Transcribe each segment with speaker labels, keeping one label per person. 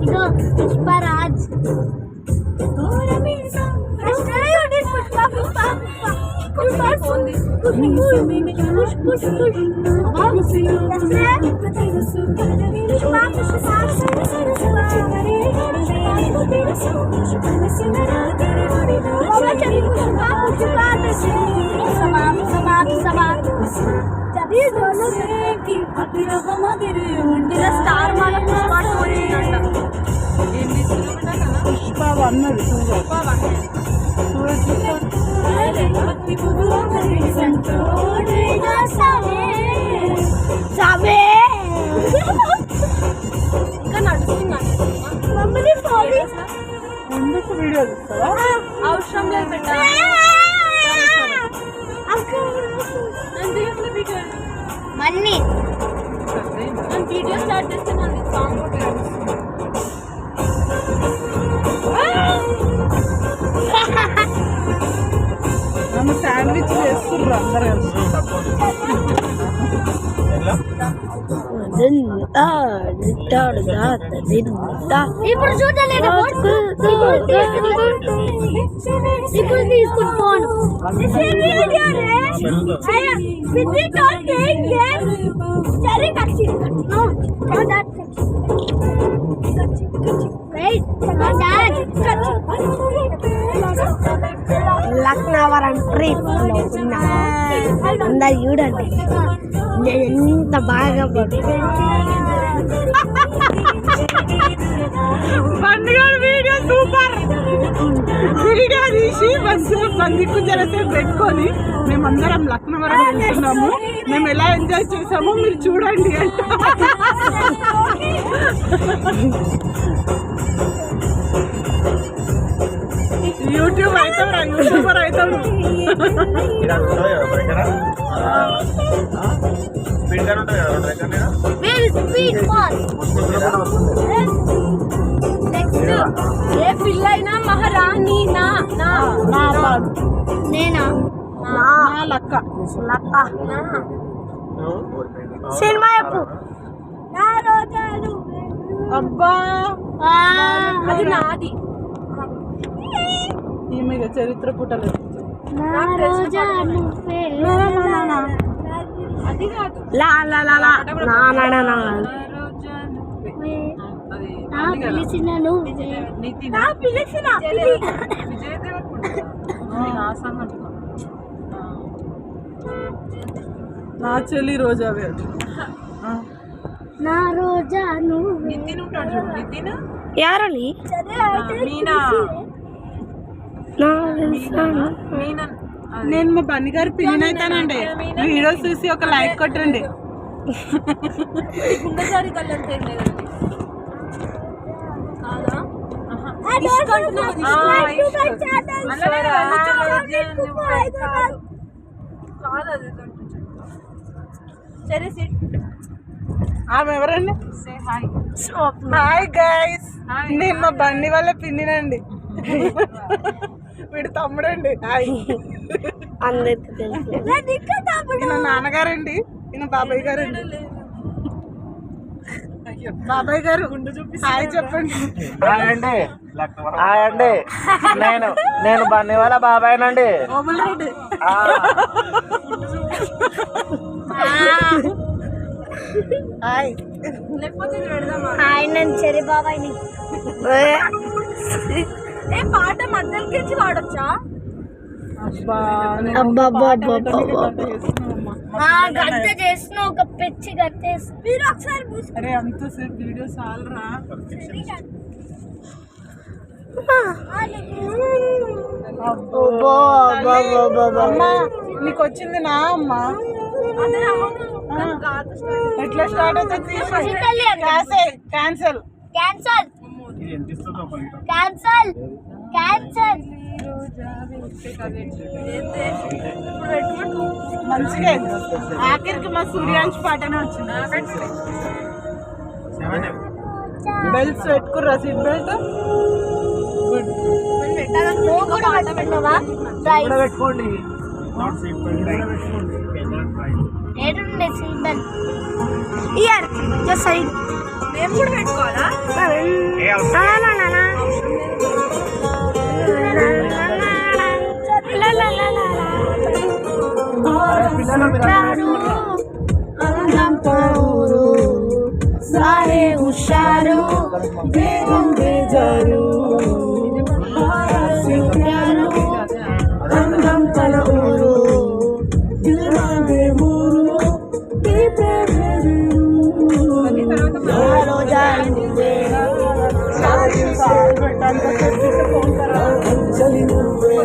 Speaker 1: ఇదో పుష్పరాజ్ స్టార్ మాల
Speaker 2: పుష్ప అన్నది ఎందుకు వీడియో చూస్తావా?
Speaker 1: అవసరం లేదు పెట్టా మళ్ళీ నేను వీడియో స్టార్ట్ చేస్తే నాకు సాంగ్
Speaker 2: నన్ను శాండ్విచ్ చేస్తుర్రు అందరు
Speaker 1: ఇప్పుడు చూడలేదు ఇప్పుడు తీసుకుని ఫోన్ లక్నవరం ట్రిప్ అందరు చూడండి ఎంత బాగా
Speaker 2: వీడియో సూపర్ వీడియో తీసి బస్సులో బందికు జరసేపు పెట్టుకొని మేమందరం లక్నవరం వెళ్తున్నాము. మేము ఎలా ఎంజాయ్ చేసామో మీరు చూడండి అంట. యూట్యూబ్ అవుతాడు యూట్యూబర్ అవుతాడు.
Speaker 1: ఏ పిల్లైనా మహారాణి నా నేనా
Speaker 2: లక్క
Speaker 1: లక్క సినిమా
Speaker 2: అబ్బా
Speaker 1: అది నాది.
Speaker 2: ఈమె చరిత్ర పుటలు
Speaker 1: అది కాదు పిలిచిన
Speaker 2: నా చెల్లి రోజా వేడు
Speaker 1: నా రోజా యారని
Speaker 2: నేను మా బన్ని గారి పిల్లిని అవుతానండి. వీడియోస్ చూసి ఒక లైక్ కొట్టండి. ఆమె ఎవరండి? హాయ్ గైస్, నేను మా బండి వాళ్ళ పిన్నినండి. వీడు తమ్ముడండి. హాయ్ ఈయన నాన్నగారండి, ఈయన బాబాయ్ గారండి. బాబాయ్ గారు హాయ్ చెప్పండి.
Speaker 3: హాయ్ అండి, నేను బన్నీ వాళ్ళ బాబాయ్నండి.
Speaker 2: ఓబుల్రెడ్డి. హాయ్
Speaker 1: హాయ్ నేను చెరి బాబాయ్ని. ఏ పాట మధ్యలోకి వాడొచ్చా? గంట చేసిన ఒక పిచ్చి గట్టేసి మీరు ఒకసారి
Speaker 2: అరే అంతసేపు వీడియో చాలరా. అమ్మా నీకు వచ్చింది నా అమ్మ. ఎట్లా స్టార్ట్ అవుతుంది? Cancel
Speaker 1: cancel cancel cancel.
Speaker 2: మంచిగా ఆఖరికి మా సూర్యాంశ్ పాటనే వచ్చింది. బెల్ట్స్ పెట్టుకుర్రా? సీట్ బెల్ట్
Speaker 3: పెట్టుకోండి.
Speaker 1: ఇయర్ జస్ట్ సైడ్ మేము కూడా పెట్టుకోవాలా?
Speaker 3: వేగం బేజారు రంగం తన ఊరు దిల్వాగే ఊరు ఈ ప్రేమేరు రోజా నువ్వే చలి నువ్వే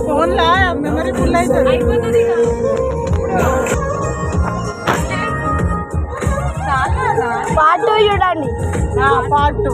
Speaker 2: ఫోన్లా మెమరీ ఫుల్ అవుతుంది.
Speaker 1: పాటు చూడండి.
Speaker 2: పార్ట్ 2